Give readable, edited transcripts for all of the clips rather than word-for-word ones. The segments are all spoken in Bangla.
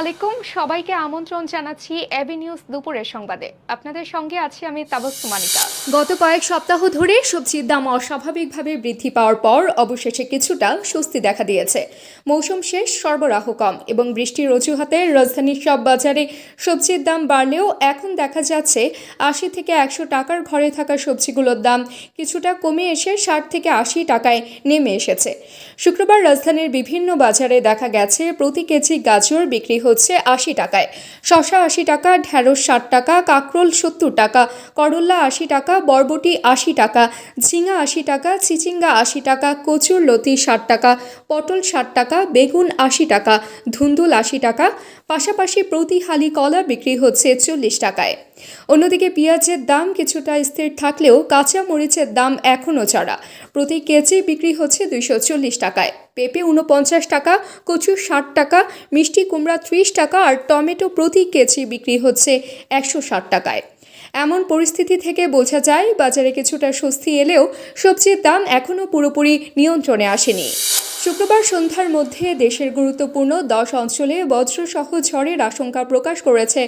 আলাইকুম সবাইকে আমন্ত্রণ জানাচ্ছি এবি নিউজ দুপুরের সংবাদে। আপনাদের সঙ্গে আছি আমি তাবাসসুম আনিকা। গত কয়েক সপ্তাহ ধরে সবজির দাম অস্বাভাবিকভাবে বৃদ্ধি পাওয়ার পর অবশেষে কিছুটা স্বস্তি দেখা দিয়েছে। মৌসুম শেষ, সরবরাহ কম এবং বৃষ্টির অজুহাতে রাজধানীর সব বাজারে সবজির দাম বাড়লেও এখন দেখা যাচ্ছে ৮০ থেকে ১০০ টাকার ঘরে থাকা সবজিগুলোর দাম কিছুটা কমে এসে ৬০ থেকে ৮০ টাকায় নেমে এসেছে। শুক্রবার রাজধানীর বিভিন্ন বাজারে দেখা গেছে প্রতি কেজি গাজর বিক্রি হচ্ছে ৮০ টাকায়, শসা ৮০ টাকা, ঢেঁড়স ৬০ টাকা, কাঁকরোল ৭০ টাকা, করল্লা ৮০ টাকা, বরবটি ৮০ টাকা, ঝিঙা ৮০ টাকা, চিচিঙ্গা ৮০ টাকা, কচুর লতি ৬০ টাকা, পটল ৬০ টাকা, বেগুন ৮০ টাকা, ধুন্দুল ৮০ টাকা। পাশাপাশি প্রতি হালি কলা বিক্রি হচ্ছে ৪০ টাকায়। অন্যদিকে পেঁয়াজের দাম কিছুটা স্থির থাকলেও কাঁচা মরিচের দাম এখনও চড়া। প্রতি কেজি বিক্রি হচ্ছে ২৪০ টাকায়। পেঁপে ৪৯ টাকা, কচু ৬০ টাকা, মিষ্টি কুমড়া ৩০ টাকা আর টমেটো প্রতি কেজি বিক্রি হচ্ছে ১৬০ টাকায়। এমন পরিস্থিতি থেকে বোঝা যায় বাজারে কিছুটা স্বস্তি এলেও সবজির দাম এখনও পুরোপুরি নিয়ন্ত্রণে আসেনি। শুক্রবার সন্ধ্যার মধ্যে দেশের গুরুত্বপূর্ণ ১০ অঞ্চলে বজ্রসহ ঝড়ের আশঙ্কা প্রকাশ করেছে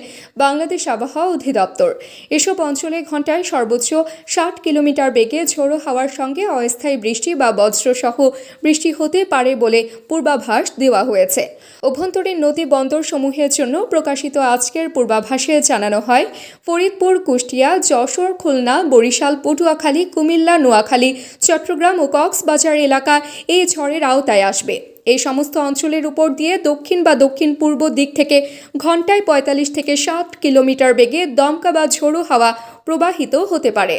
বাংলাদেশ আবহাওয়া অধিদপ্তর। এসব অঞ্চলে ঘণ্টায় সর্বোচ্চ ৬০ কিলোমিটার বেগে ঝোড়ো হাওয়ার সঙ্গে অস্থায়ী বৃষ্টি বা বজ্রসহ বৃষ্টি হতে পারে বলে পূর্বাভাস দেওয়া হয়েছে। অভ্যন্তরীণ নদী বন্দর সমূহের জন্য প্রকাশিত আজকের পূর্বাভাসে জানানো হয়, ফরিদপুর, কুষ্টিয়া, যশোর, খুলনা, বরিশাল, পটুয়াখালী, কুমিল্লা, নোয়াখালী, চট্টগ্রাম ও কক্সবাজার এলাকা এই ঝড়ের আওতায় আসবে। এই সমস্ত অঞ্চলের উপর দিয়ে দক্ষিণ বা দক্ষিণ পূর্ব দিক থেকে ঘণ্টায় ৪৫ থেকে ৬০ কিলোমিটার বেগে দমকা বা ঝোড়ো হাওয়া প্রবাহিত হতে পারে।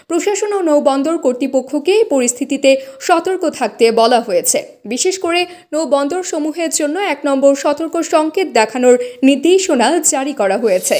প্রশাসন ও নৌবন্দর কর্তৃপক্ষকে এই পরিস্থিতিতে সতর্ক থাকতে বলা হয়েছে। বিশেষ করে নৌবন্দর সমূহের জন্য ১ নম্বর সতর্ক সংকেত দেখানোর নির্দেশনা জারি করা হয়েছে।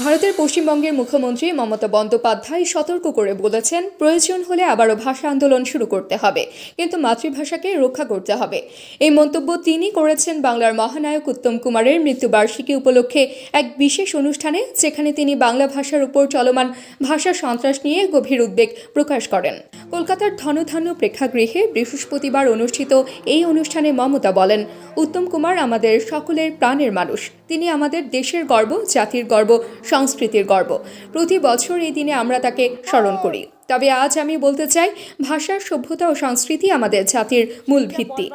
ভারতের পশ্চিমবঙ্গের মুখ্যমন্ত্রী মমতা বন্দ্যোপাধ্যায় সতর্ক করে বলেছেন, প্রয়োজন হলে আবারও ভাষা আন্দোলন শুরু করতে হবে, কিন্তু মাতৃভাষাকে রক্ষা করতে হবে। এই মন্তব্য তিনি করেছেন বাংলার মহানায়ক উত্তম কুমারের মৃত্যুবার্ষিকী উপলক্ষে এক বিশেষ অনুষ্ঠানে, যেখানে তিনি বাংলা ভাষার উপর চলমান ভাষা সন্ত্রাস নিয়ে গভীর উদ্বেগ প্রকাশ করেন। কলকাতার ধনধান্য প্রেক্ষাগৃহে বৃহস্পতিবার অনুষ্ঠিত এই অনুষ্ঠানে মমতা বলেন, উত্তম কুমার আমাদের সকলের প্রাণের মানুষ। তিনি আমাদের দেশের গর্ব, জাতির গর্ব, সংস্কৃতির গর্ব। প্রতি বছর এই দিনে আমরা তাকে স্মরণ করি। তবে আজ আমি বলতে চাই, ভাষা, সভ্যতা ও সংস্কৃতি আমাদের জাতির মূল ভিত্তি।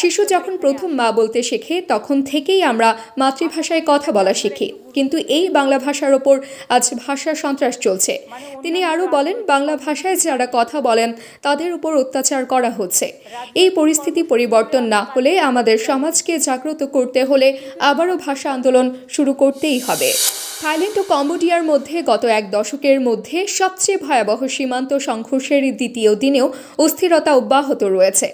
শিশু যখন প্রথম মা বলতে শেখে, তখন থেকেই আমরা মাতৃভাষায় কথা বলা শিখি, কিন্তু এই বাংলা ভাষার ওপর আজ ভাষা সন্ত্রাস চলছে। তিনি আরও বলেন, বাংলা ভাষায় যারা কথা বলেন তাদের উপর অত্যাচার করা হচ্ছে। এই পরিস্থিতি পরিবর্তন না হলে আমাদের সমাজকে জাগ্রত করতে হলে আবারও ভাষা আন্দোলন শুরু করতেই হবে। থাইল্যান্ড ও কম্বোডিয়ার মধ্যে গত এক দশকের মধ্যে সবচেয়ে ভয়াবহ সীমান্ত সংঘর্ষের দ্বিতীয় দিনেও অস্থিরতা অব্যাহত রয়েছে।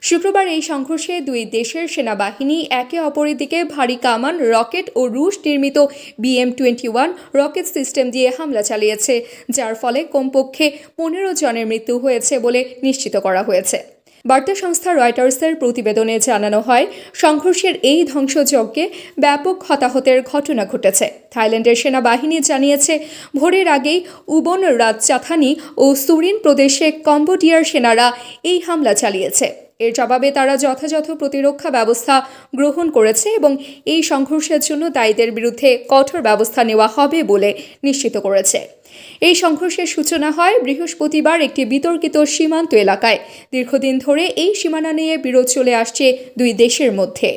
শুক্রবার এই সংঘর্ষে দুই দেশের সেনাবাহিনী একে অপরের দিকে ভারী কামান, রকেট ও রুশ নির্মিত BM-21 রকেট সিস্টেম দিয়ে হামলা চালিয়েছে, যার ফলে কমপক্ষে ১৫ জনের মৃত্যু হয়েছে বলে নিশ্চিত করা হয়েছে। বার্তা সংস্থা রয়টার্সের প্রতিবেদনে জানানো হয়, সংঘর্ষের এই ধ্বংসযজ্ঞে ব্যাপক হতাহতের ঘটনা ঘটেছে। থাইল্যান্ডের সেনাবাহিনী জানিয়েছে, ভোরের আগেই উবন রাজচাথানি ও সুরিন প্রদেশে কম্বোডিয়ার সেনারা এই হামলা চালিয়েছে। এর জবাবে তারা যথাযথ প্রতিরক্ষা ব্যবস্থা গ্রহণ করেছে এবং এই সংঘর্ষের জন্য দায়ীদের বিরুদ্ধে কঠোর ব্যবস্থা নেওয়া হবে বলে নিশ্চিত করেছে। এই সংঘর্ষের সূচনা হয় বৃহস্পতিবার একটি বিতর্কিত সীমান্ত এলাকায়। দীর্ঘদিন ধরে এই সীমানা নিয়ে বিরোধ চলে আসছে দুই দেশের মধ্যে।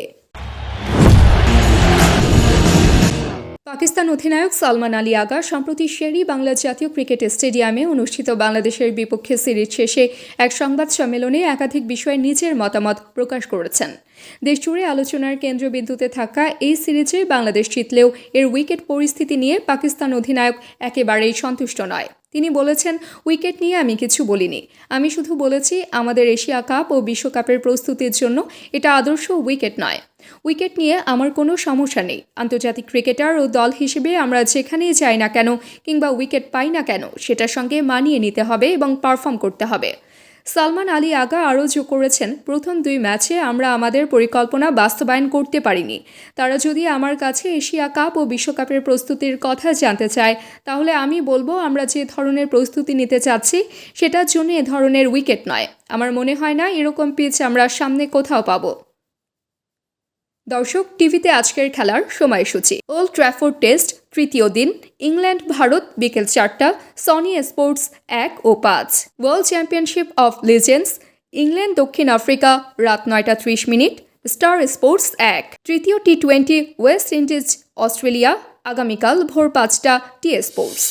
পাকিস্তান অধিনায়ক সালমান আলী আগা সম্প্রতি শেরি বাংলা জাতীয় ক্রিকেট স্টেডিয়ামে অনুষ্ঠিত বাংলাদেশের বিপক্ষে সিরিজ শেষে এক সংবাদ সম্মেলনে একাধিক বিষয়ে নিজের মতামত প্রকাশ করেছেন। দেশজুড়ে আলোচনার কেন্দ্রবিন্দুতে থাকা এই সিরিজে বাংলাদেশ জিতলেও এর উইকেট পরিস্থিতি নিয়ে পাকিস্তান অধিনায়ক একেবারেই সন্তুষ্ট নয়। তিনি বলেছেন, উইকেট নিয়ে আমি কিছু বলিনি, আমি শুধু বলেছি আমাদের এশিয়া কাপ ও বিশ্বকাপের প্রস্তুতির জন্য এটা আদর্শ উইকেট নয়। উইকেট নিয়ে আমার কোনো সমস্যা নেই। আন্তর্জাতিক ক্রিকেটার ও দল হিসেবে আমরা যেখানেই যাই না কেন কিংবা উইকেট পাই না কেন, সেটার সঙ্গে মানিয়ে নিতে হবে এবং পারফর্ম করতে হবে। সালমান আলী আগা আরও যোগ করেছেন, প্রথম 2 ম্যাচে আমরা আমাদের পরিকল্পনা বাস্তবায়ন করতে পারিনি। তারা যদি আমার কাছে এশিয়া কাপ ও বিশ্বকাপের প্রস্তুতির কথা জানতে চায়, তাহলে আমি বলবো আমরা যে ধরনের প্রস্তুতি নিতে চাচ্ছি সেটার জন্য এ ধরনের উইকেট নয়। আমার মনে হয় না এরকম পিচ আমরা সামনে কোথাও পাবো। দর্শক, টিভিতে আজকের খেলার সময়সূচি। ওল্ড ট্র্যাফোর্ড টেস্ট তৃতীয় দিন, ইংল্যান্ড ভারত বিকেল 4টা, সনি স্পোর্টস 1 ও 5। World championship of legends England দক্ষিণ আফ্রিকা রাত 9:30, স্টার স্পোর্টস 1। তৃতীয় টি20 ওয়েস্ট ইন্ডিজ অস্ট্রেলিয়া আগামীকাল ভোর 5টা, টি স্পোর্টস।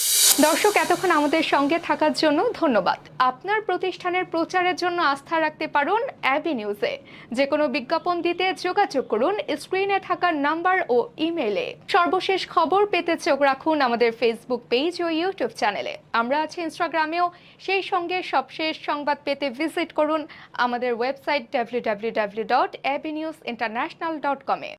দর্শক, এতক্ষণ আমাদের সঙ্গে থাকার জন্য ধন্যবাদ। আপনার প্রতিষ্ঠানের প্রচারের জন্য আস্থা রাখতে পারুন এবি নিউজে। যে কোনো বিজ্ঞাপন দিতে যোগাযোগ করুন স্ক্রিনে থাকা নাম্বার ও ইমেইলে। সর্বশেষ খবর পেতে চোখ রাখুন আমাদের ফেসবুক পেজ ও ইউটিউব চ্যানেলে। আমরা আছি ইনস্টাগ্রামেও। সেই সঙ্গে সবশেষ সংবাদ পেতে ভিজিট করুন আমাদের ওয়েবসাইট www.abnewsinternational.com-এ।